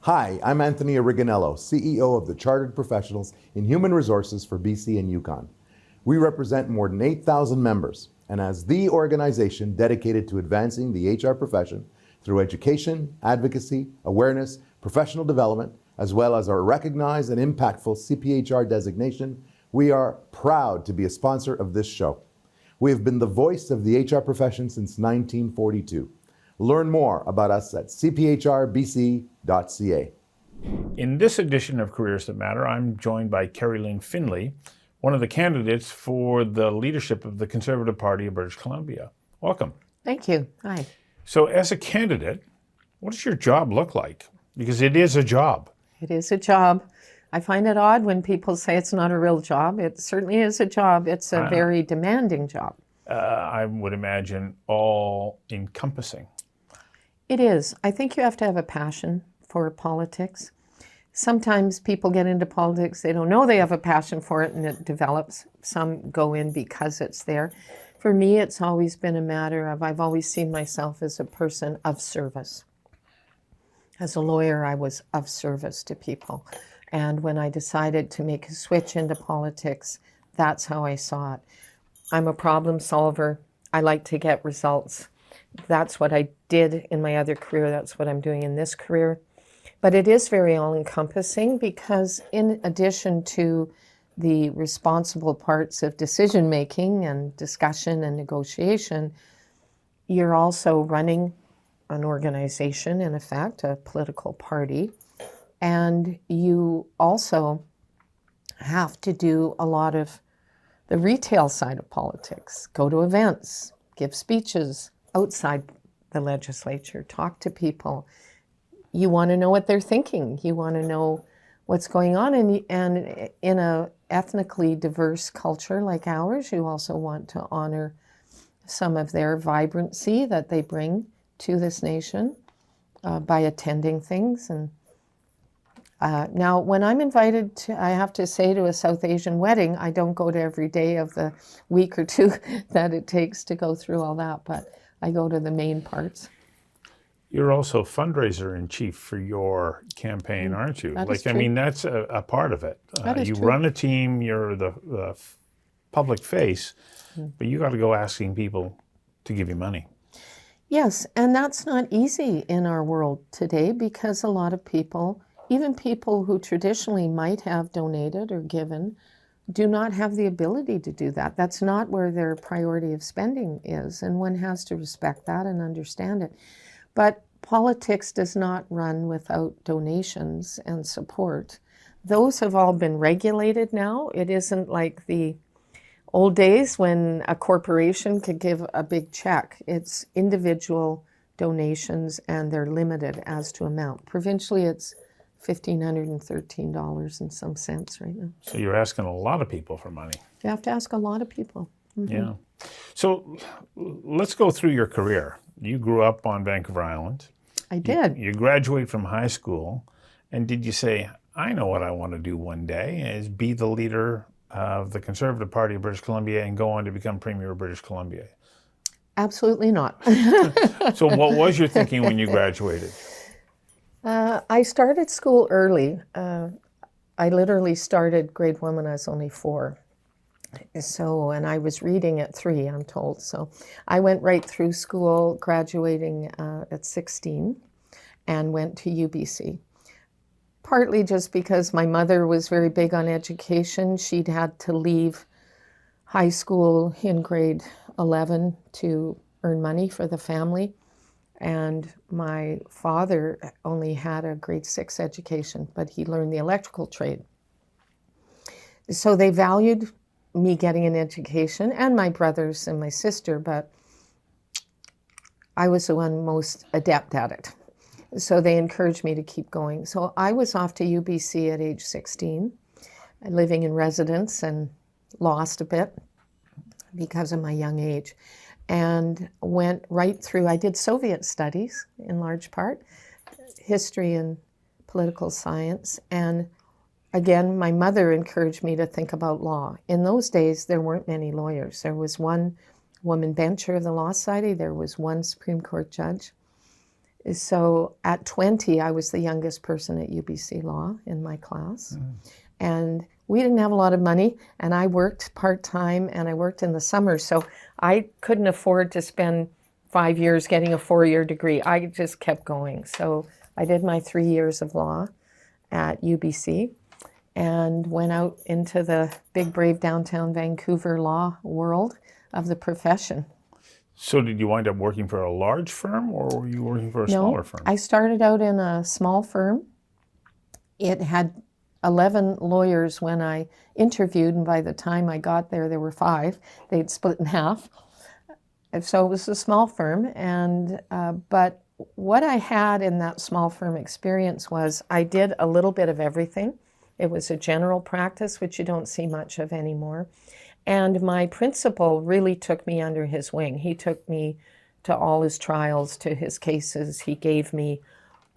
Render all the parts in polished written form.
Hi, I'm Anthony Originello, CEO of the Chartered Professionals in Human Resources for BC and Yukon. We represent more than 8,000 members, and as the organization dedicated to advancing the HR profession through education, advocacy, awareness, professional development, as well as our recognized and impactful CPHR designation, we are proud to be a sponsor of this show. We have been the voice of the HR profession since 1942. Learn more about us at cphrbc.ca. In this edition of Careers That Matter, I'm joined by Kerry-Lynne Findlay, one of the candidates for the leadership of the Conservative Party of British Columbia. Welcome. Thank you. Hi. So as a candidate, what does your job look like? Because it is a job. It is a job. I find it odd when people say it's not a real job. It certainly is a job. It's a very demanding job. I would imagine all-encompassing. It is. I think you have to have a passion for politics. Sometimes people get into politics, they don't know they have a passion for it, and it develops. Some go in because it's there. For me, it's always been a matter of, I've always seen myself as a person of service. As a lawyer, I was of service to people. And when I decided to make a switch into politics, that's how I saw it. I'm a problem solver. I like to get results. That's what I did in my other career. That's what I'm doing in this career. But it is very all-encompassing because in addition to the responsible parts of decision-making and discussion and negotiation, you're also running an organization, in effect, a political party, and you also have to do a lot of the retail side of politics, go to events, give speeches outside the legislature, talk to people. You want to know what they're thinking. You want to know what's going on. And in a ethnically diverse culture like ours, you also want to honor some of their vibrancy that they bring to this nation by attending things. And now, when I'm invited to, I have to say, to a South Asian wedding, I don't go to every day of the week or two that it takes to go through all that, but I go to the main parts. You're also fundraiser in chief for your campaign, aren't you? That is true. I mean, that's a part of it. That is you true. run a team, you're the public face, but you got to go asking people to give you money. Yes, and that's not easy in our world today because a lot of people, even people who traditionally might have donated or given, do not have the ability to do that. That's not where their priority of spending is, and one has to respect that and understand it. But politics does not run without donations and support. Those have all been regulated now. It isn't like the old days when a corporation could give a big check. It's individual donations, and they're limited as to amount. Provincially, it's $1,513 and some cents right now. So you're asking a lot of people for money. You have to ask a lot of people. Mm-hmm. Yeah. So let's go through your career. You grew up on Vancouver Island. I did. You graduate from high school, and did you say, I know what I want to do one day, is be the leader of the Conservative Party of British Columbia and go on to become Premier of British Columbia? Absolutely not. So what was your thinking when you graduated? I started school early. I literally started grade 1 when I was only 4. So, and I was reading at 3, I'm told. So I went right through school, graduating at 16, and went to UBC. Partly just because my mother was very big on education. She'd had to leave high school in grade 11 to earn money for the family. And my father only had a grade 6 education, but he learned the electrical trade. So they valued me getting an education, and my brothers and my sister, but I was the one most adept at it. So they encouraged me to keep going. So I was off to UBC at age 16, living in residence, and lost a bit because of my young age, and went right through. I did Soviet studies in large part, history and political science, and again, my mother encouraged me to think about law. In those days, there weren't many lawyers. There was one woman bencher of the Law Society. There was one Supreme Court judge. So at 20, I was the youngest person at UBC Law in my class. And we didn't have a lot of money, and I worked part-time, and I worked in the summer. So I couldn't afford to spend 5 years getting a 4-year degree. I just kept going. So I did my 3 years of law at UBC and went out into the big, brave downtown Vancouver law world of the profession. So did you wind up working for a large firm, or were you working for a smaller firm? I started out in a small firm. It had 11 lawyers when I interviewed, and by the time I got there, there were 5. They'd split in half. So it was a small firm, and but what I had in that small firm experience was I did a little bit of everything. It was a general practice, which you don't see much of anymore. And my principal really took me under his wing. He took me to all his trials, to his cases. He gave me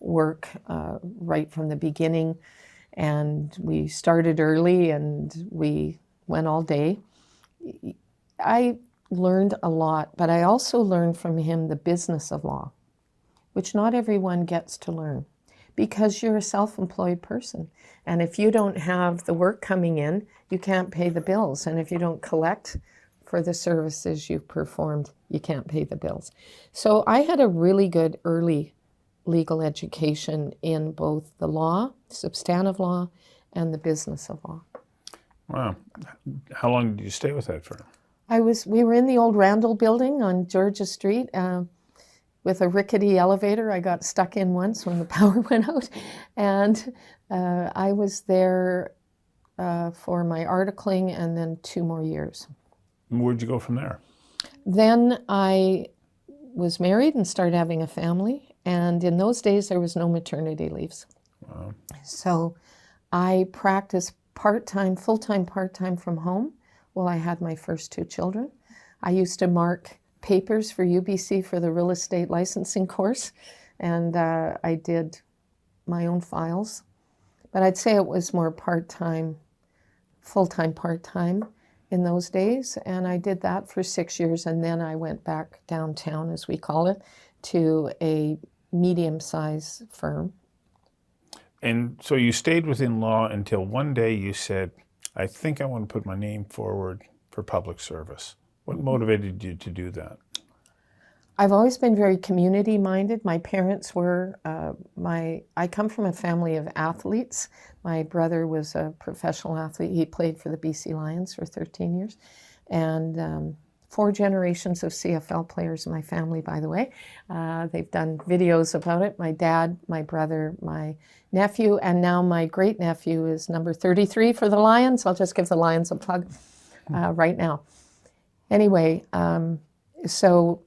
work right from the beginning. And we started early and we went all day. I learned a lot, but I also learned from him the business of law, which not everyone gets to learn because you're a self-employed person. And if you don't have the work coming in, you can't pay the bills. And if you don't collect for the services you've performed, you can't pay the bills. So I had a really good early legal education in both the law, substantive law, and the business of law. Wow. How long did you stay with that firm? We were in the old Randall building on Georgia Street with a rickety elevator. I got stuck in once when the power went out. And I was there for my articling and then 2 more years. Where'd you go from there? Then I was married and started having a family. And in those days, there was no maternity leaves. Wow. So I practiced part-time, full-time, part-time from home while I had my first 2 children. I used to mark papers for UBC for the real estate licensing course, and I did my own files. But I'd say it was more part-time, full-time, part-time in those days. And I did that for 6 years, and then I went back downtown, as we call it, to a medium-sized firm. And so you stayed within law until one day you said, I think I want to put my name forward for public service. What motivated you to do that? I've always been very community-minded. My parents were, I come from a family of athletes. My brother was a professional athlete. He played for the BC Lions for 13 years. And 4 generations of CFL players in my family, by the way. They've done videos about it. My dad, my brother, my nephew, and now my great-nephew is number 33 for the Lions. I'll just give the Lions a plug right now. Anyway, so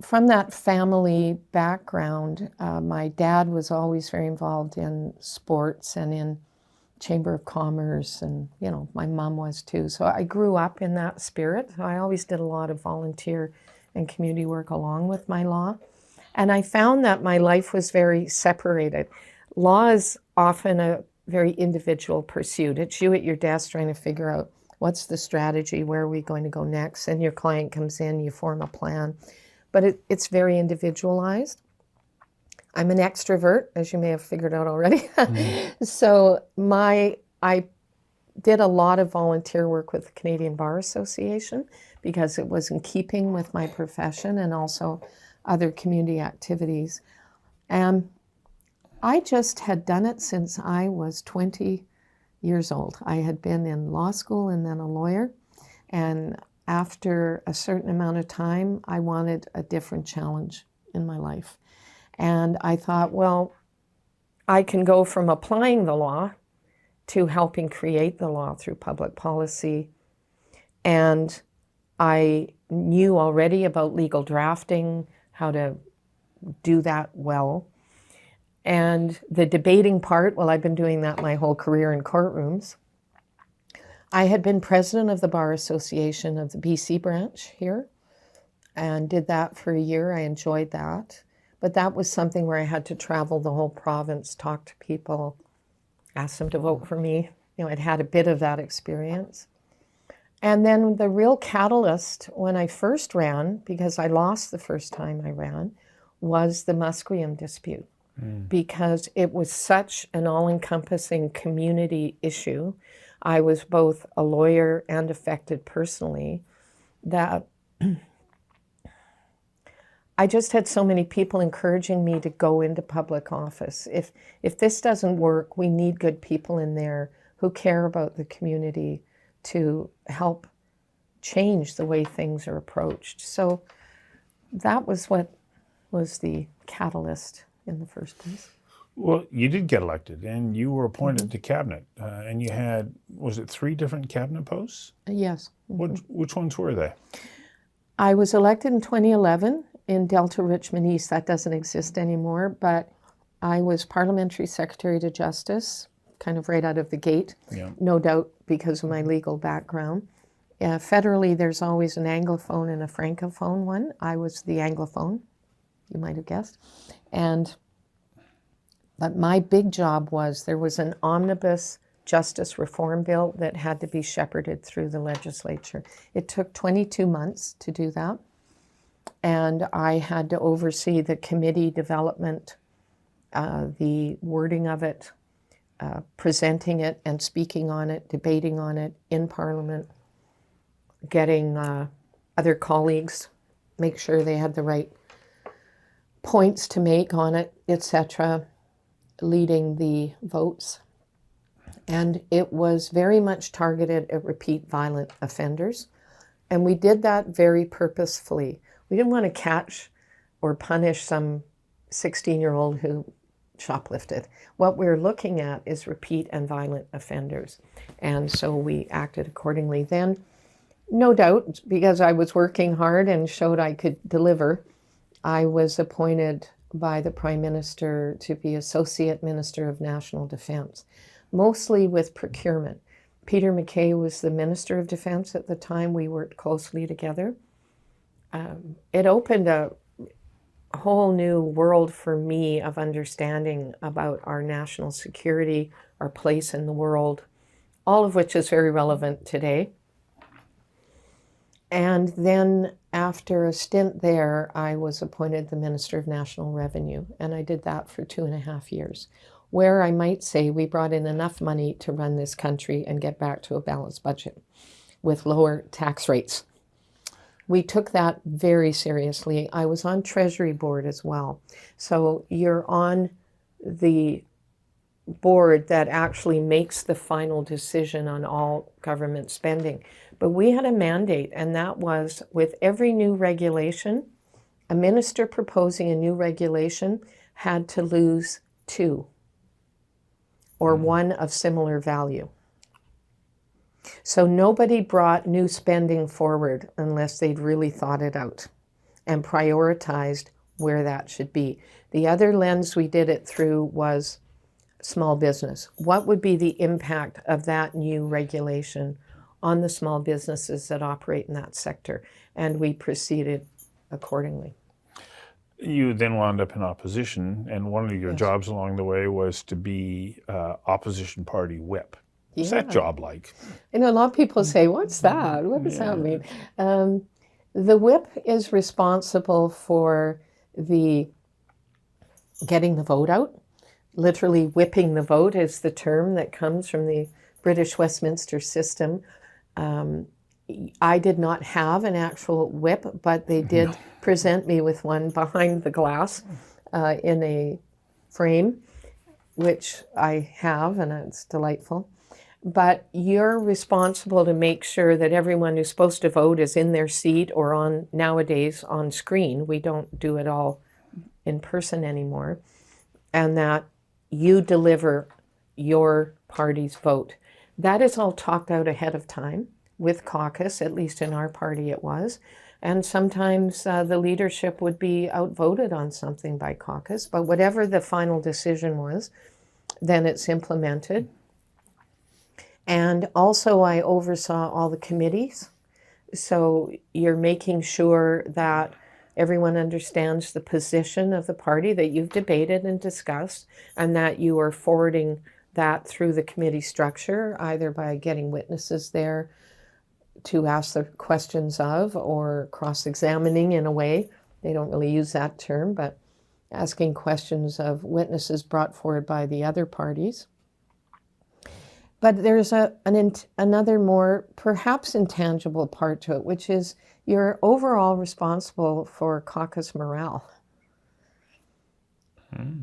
from that family background, my dad was always very involved in sports and in Chamber of Commerce, and my mom was too. So I grew up in that spirit. I always did a lot of volunteer and community work along with my law. And I found that my life was very separated. Law is often a very individual pursuit. It's you at your desk trying to figure out what's the strategy, where are we going to go next, and your client comes in, you form a plan. But it's very individualized. I'm an extrovert, as you may have figured out already. So I did a lot of volunteer work with the Canadian Bar Association because it was in keeping with my profession and also other community activities. And I just had done it since I was 20 years old. I had been in law school and then a lawyer. And after a certain amount of time, I wanted a different challenge in my life. And I thought, well, I can go from applying the law to helping create the law through public policy. And I knew already about legal drafting, how to do that well. And the debating part, well, I've been doing that my whole career in courtrooms. I had been president of the Bar Association of the BC branch here and did that for a year. I enjoyed that. But that was something where I had to travel the whole province, talk to people, ask them to vote for me. I'd had a bit of that experience. And then the real catalyst when I first ran, because I lost the first time I ran, was the Musqueam dispute, because it was such an all-encompassing community issue. I was both a lawyer and affected personally, that I just had so many people encouraging me to go into public office. If this doesn't work, we need good people in there who care about the community to help change the way things are approached. So that was what was the catalyst in the first place. Well, you did get elected, and you were appointed to cabinet, and you had, was it 3 different cabinet posts? Yes. Which ones were they? I was elected in 2011 in Delta Richmond East. That doesn't exist anymore, but I was Parliamentary Secretary to Justice, kind of right out of the gate, no doubt because of my legal background. Federally, there's always an Anglophone and a Francophone one. I was the Anglophone, you might have guessed. But my big job was, there was an omnibus justice reform bill that had to be shepherded through the legislature. It took 22 months to do that. And I had to oversee the committee development, the wording of it, presenting it and speaking on it, debating on it in Parliament, getting other colleagues, make sure they had the right points to make on it, etc., leading the votes. And it was very much targeted at repeat violent offenders. And we did that very purposefully. We didn't want to catch or punish some 16-year-old who shoplifted. What we're looking at is repeat and violent offenders. And so we acted accordingly. Then, no doubt, because I was working hard and showed I could deliver, I was appointed by the Prime Minister to be Associate Minister of National Defence, mostly with procurement. Peter MacKay was the Minister of Defence at the time. We worked closely together. It opened a whole new world for me of understanding about our national security, our place in the world, all of which is very relevant today. And then after a stint there, I was appointed the Minister of National Revenue, and I did that for 2.5 years, where I might say we brought in enough money to run this country and get back to a balanced budget with lower tax rates. We took that very seriously. I was on Treasury Board as well. So you're on the board that actually makes the final decision on all government spending. But we had a mandate, and that was, with every new regulation, a minister proposing a new regulation had to lose 2 or 1 of similar value. So nobody brought new spending forward unless they'd really thought it out and prioritized where that should be. The other lens we did it through was small business. What would be the impact of that new regulation on the small businesses that operate in that sector? And we proceeded accordingly. You then wound up in opposition, and one of your jobs along the way was to be opposition party whip. What's that job like? You know, a lot of people say, what's that? What does that mean? The whip is responsible for getting the vote out. Literally whipping the vote is the term that comes from the British Westminster system. I did not have an actual whip, but they did present me with one behind the glass in a frame, which I have, and it's delightful. But you're responsible to make sure that everyone who's supposed to vote is in their seat or on, nowadays, on screen. We don't do it all in person anymore. And that you deliver your party's vote. That is all talked out ahead of time with caucus, at least in our party it was. And sometimes the leadership would be outvoted on something by caucus, but whatever the final decision was, then it's implemented. And also I oversaw all the committees. So you're making sure that everyone understands the position of the party that you've debated and discussed, and that you are forwarding that through the committee structure, either by getting witnesses there to ask the questions of, or cross-examining in a way. They don't really use that term, but asking questions of witnesses brought forward by the other parties. But there's another more perhaps intangible part to it, which is you're overall responsible for caucus morale.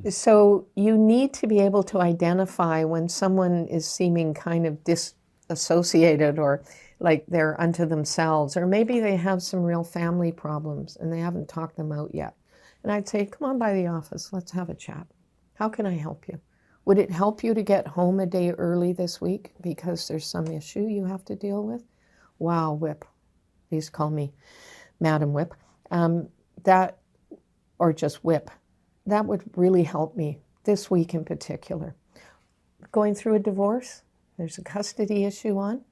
So you need to be able to identify when someone is seeming kind of disassociated or like they're unto themselves, or maybe they have some real family problems and they haven't talked them out yet. And I'd say, come on by the office, let's have a chat. How can I help you? Would it help you to get home a day early this week because there's some issue you have to deal with? Wow, Whip. Please call me Madam Whip. Or just Whip. That would really help me this week in particular. Going through a divorce, there's a custody issue on.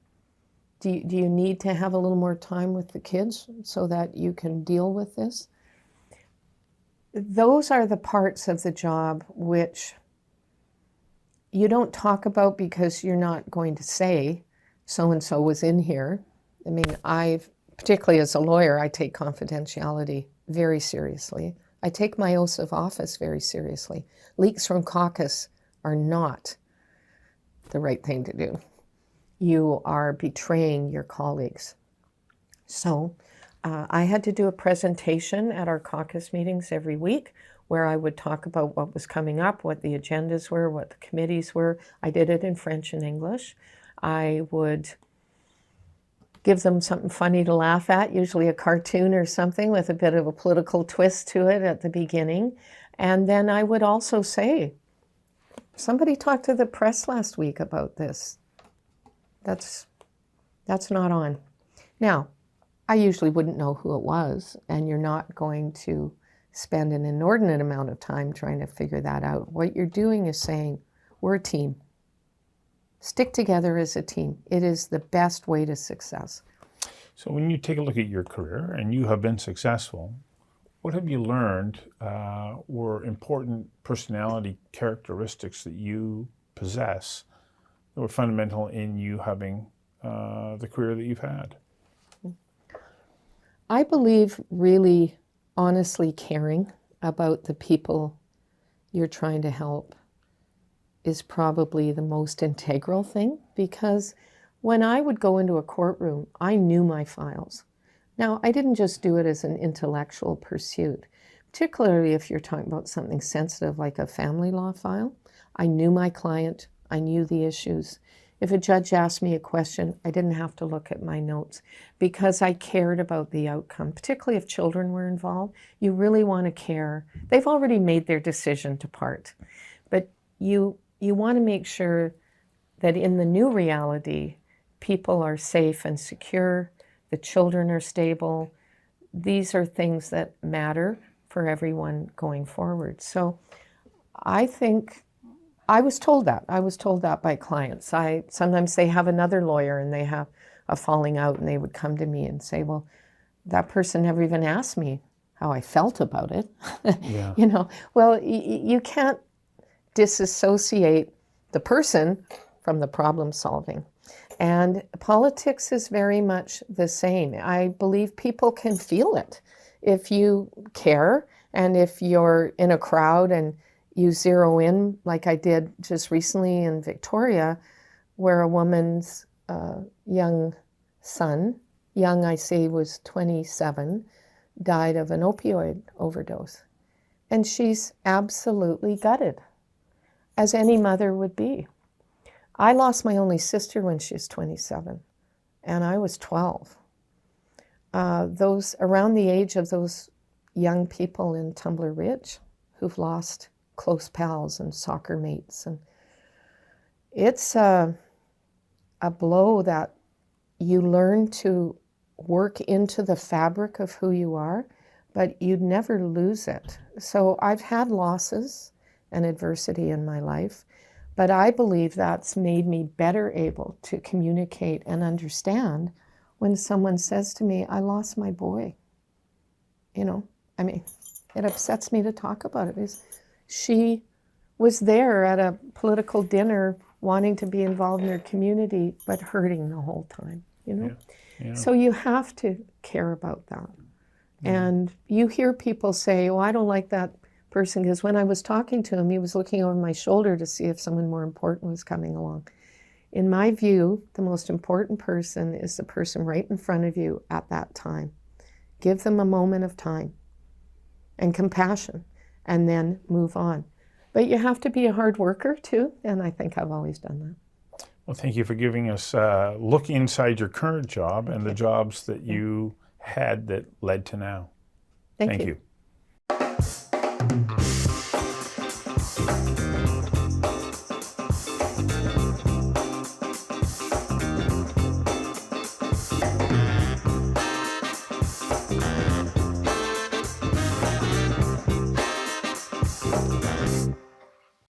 Do you need to have a little more time with the kids so that you can deal with this? Those are the parts of the job which you don't talk about because you're not going to say so-and-so was in here. I mean, particularly as a lawyer, I take confidentiality very seriously. I take my oath of office very seriously. Leaks from caucus are not the right thing to do. You are betraying your colleagues. So I had to do a presentation at our caucus meetings every week where I would talk about what was coming up, what the agendas were, what the committees were. I did it in French and English. I would give them something funny to laugh at, usually a cartoon or something with a bit of a political twist to it at the beginning. And then I would also say, somebody talked to the press last week about this. That's not on. Now, I usually wouldn't know who it was, and you're not going to spend an inordinate amount of time trying to figure that out. What you're doing is saying, we're a team. Stick together as a team. It is the best way to success. So when you take a look at your career, and you have been successful, what have you learned were important personality characteristics that you possess that were fundamental in you having the career that you've had? I believe really honestly caring about the people you're trying to help is probably the most integral thing, because when I would go into a courtroom, I knew my files. Now, I didn't just do it as an intellectual pursuit, particularly if you're talking about something sensitive like a family law file. I knew my client, I knew the issues. If a judge asked me a question, I didn't have to look at my notes because I cared about the outcome, particularly if children were involved. You really want to care. They've already made their decision to part, but you want to make sure that in the new reality, people are safe and secure, the children are stable. These are things that matter for everyone going forward. So I think I was told that. I was told that by clients. Sometimes they have another lawyer and they have a falling out and they would come to me and say, well, that person never even asked me how I felt about it. Yeah. Well, you can't disassociate the person from the problem solving. And politics is very much the same. I believe people can feel it. If you care and if you're in a crowd and you zero in, like I did just recently in Victoria, where a woman's young son, young I say was 27, died of an opioid overdose. And she's absolutely gutted, as any mother would be. I lost my only sister when she was 27, and I was 12. Those around the age of those young people in Tumbler Ridge who've lost close pals and soccer mates, and it's a blow that you learn to work into the fabric of who you are, but you'd never lose it. So I've had losses and adversity in my life, but I believe that's made me better able to communicate and understand when someone says to me, I lost my boy. It upsets me to talk about it. She was there at a political dinner wanting to be involved in her community, but hurting the whole time, Yeah. Yeah. So you have to care about that. Yeah. And you hear people say, oh, I don't like that person, because when I was talking to him, he was looking over my shoulder to see if someone more important was coming along. In my view, the most important person is the person right in front of you at that time. Give them a moment of time and compassion, and then move on. But you have to be a hard worker too, and I think I've always done that. Well, thank you for giving us a look inside your current job and the jobs that you had that led to now. Thank Thank you. you.